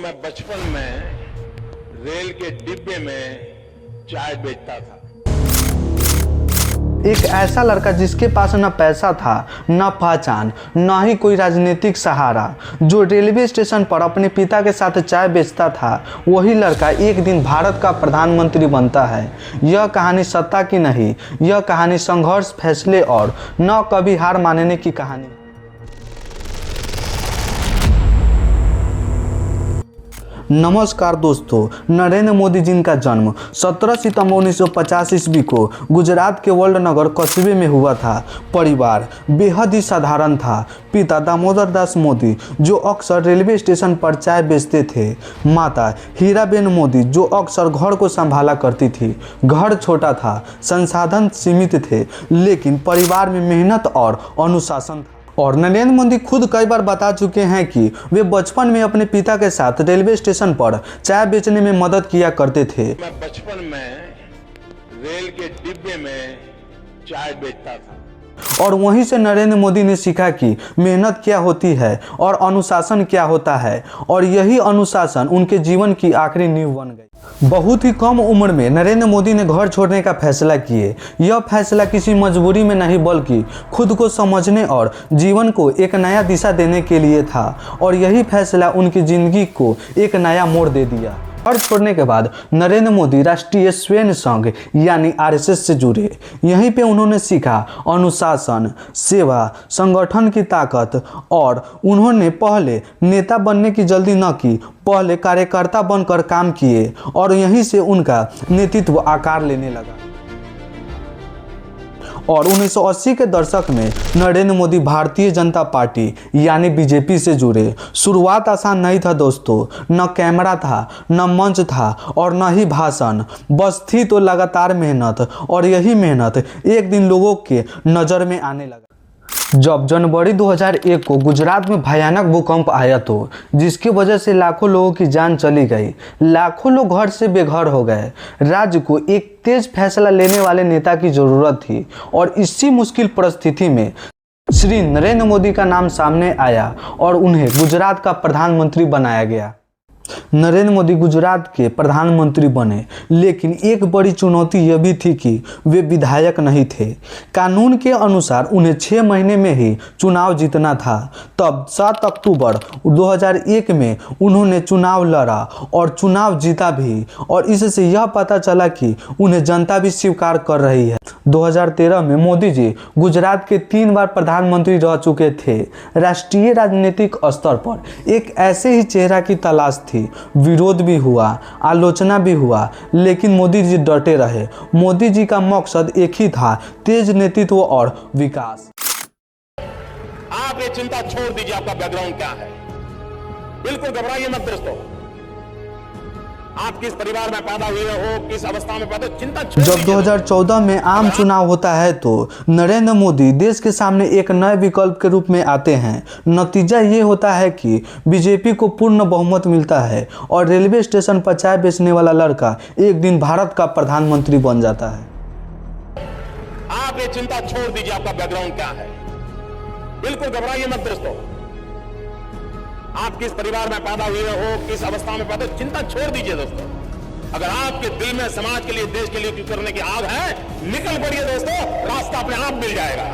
मैं बचपन में रेल के डिब्बे में चाय बेचता था। एक ऐसा लड़का जिसके पास न पैसा था, न पहचान, न ही कोई राजनीतिक सहारा, जो रेलवे स्टेशन पर अपने पिता के साथ चाय बेचता था, वही लड़का एक दिन भारत का प्रधानमंत्री बनता है। यह कहानी सत्ता की नहीं, यह कहानी संघर्ष, फैसले और न कभी हार मानने की कहानी। नमस्कार दोस्तों, नरेंद्र मोदी जी का जन्म 17 सितंबर 1950 ईस्वी को गुजरात के वर्ल्ड नगर कस्बे में हुआ था। परिवार बेहद ही साधारण था। पिता दामोदर दास मोदी, जो अक्सर रेलवे स्टेशन पर चाय बेचते थे। माता हीराबेन मोदी, जो अक्सर घर को संभाला करती थी। घर छोटा था, संसाधन सीमित थे, लेकिन परिवार में मेहनत और अनुशासन था। और नरेंद्र मोदी खुद कई बार बता चुके हैं कि वे बचपन में अपने पिता के साथ रेलवे स्टेशन पर चाय बेचने में मदद किया करते थे। मैं बचपन में रेल के डिब्बे में चाय बेचता था और वहीं से नरेंद्र मोदी ने सीखा कि मेहनत क्या होती है और अनुशासन क्या होता है, और यही अनुशासन उनके जीवन की आखिरी नींव बन गई। बहुत ही कम उम्र में नरेंद्र मोदी ने घर छोड़ने का फैसला किए। यह फैसला किसी मजबूरी में नहीं, बल्कि खुद को समझने और जीवन को एक नया दिशा देने के लिए था। और यही फैसला उनकी जिंदगी को एक नया मोड़ दे दिया। घर छोड़ने के बाद नरेंद्र मोदी राष्ट्रीय स्वयं संघ यानी आरएसएस से जुड़े। यहीं पे उन्होंने सीखा अनुशासन, सेवा, संगठन की ताकत, और उन्होंने पहले नेता बनने की जल्दी न की, पहले कार्यकर्ता बनकर काम किए, और यहीं से उनका नेतृत्व आकार लेने लगा। और 1980 के दशक में नरेंद्र मोदी भारतीय जनता पार्टी यानी बीजेपी से जुड़े। शुरुआत आसान नहीं था दोस्तों, न कैमरा था, न मंच था, और न ही भाषण, बस थी तो लगातार मेहनत। और यही मेहनत एक दिन लोगों के नज़र में आने लगा जब जनवरी 2001 को गुजरात में भयानक भूकंप आया, तो जिसकी वजह से लाखों लोगों की जान चली गई। लाखों लोग घर से बेघर हो गए। राज्य को एक तेज फैसला लेने वाले नेता की जरूरत थी, और इसी मुश्किल परिस्थिति में श्री नरेंद्र मोदी का नाम सामने आया और उन्हें गुजरात का प्रधानमंत्री बनाया गया। नरेंद्र मोदी गुजरात के प्रधानमंत्री बने, लेकिन एक बड़ी चुनौती यह भी थी कि वे विधायक नहीं थे। कानून के अनुसार उन्हें 6 महीने में ही चुनाव जीतना था। तब 7 अक्टूबर 2001 में उन्होंने चुनाव लड़ा और चुनाव जीता भी, और इससे यह पता चला कि उन्हें जनता भी स्वीकार कर रही है। 2013 में मोदी जी गुजरात के 3 बार प्रधानमंत्री रह चुके थे। राष्ट्रीय राजनीतिक स्तर पर एक ऐसे ही चेहरा की तलाश थी। विरोध भी हुआ, आलोचना भी हुआ, लेकिन मोदी जी डटे रहे। मोदी जी का मकसद एक ही था, तेज नेतृत्व और विकास। आप ये चिंता छोड़ दीजिए आपका बैकग्राउंड क्या है। बिल्कुल घबराइए मत दोस्तों। आप किस परिवार में पैदा हुए हो, किस अवस्था में पैदा, चिंता छोड़ जब दीजिए। 2014 में आम चुनाव होता है, तो नरेंद्र मोदी देश के सामने एक नए विकल्प के रूप में आते हैं। नतीजा ये होता है कि बीजेपी को पूर्ण बहुमत मिलता है, और रेलवे स्टेशन पर चाय बेचने वाला लड़का एक दिन भारत का प्रधानमंत्री बन जाता है। आप ये चिंता छोड़ दीजिए आपका बैकग्राउंड क्या है। बिल्कुल घबराइए मत दोस्तों। आप किस परिवार में पैदा हुए हो, किस अवस्था में पैदा, चिंता छोड़ दीजिए दोस्तों। अगर आपके दिल में समाज के लिए, देश के लिए कुछ करने की आग है, निकल पड़िए दोस्तों, रास्ता अपने आप मिल जाएगा।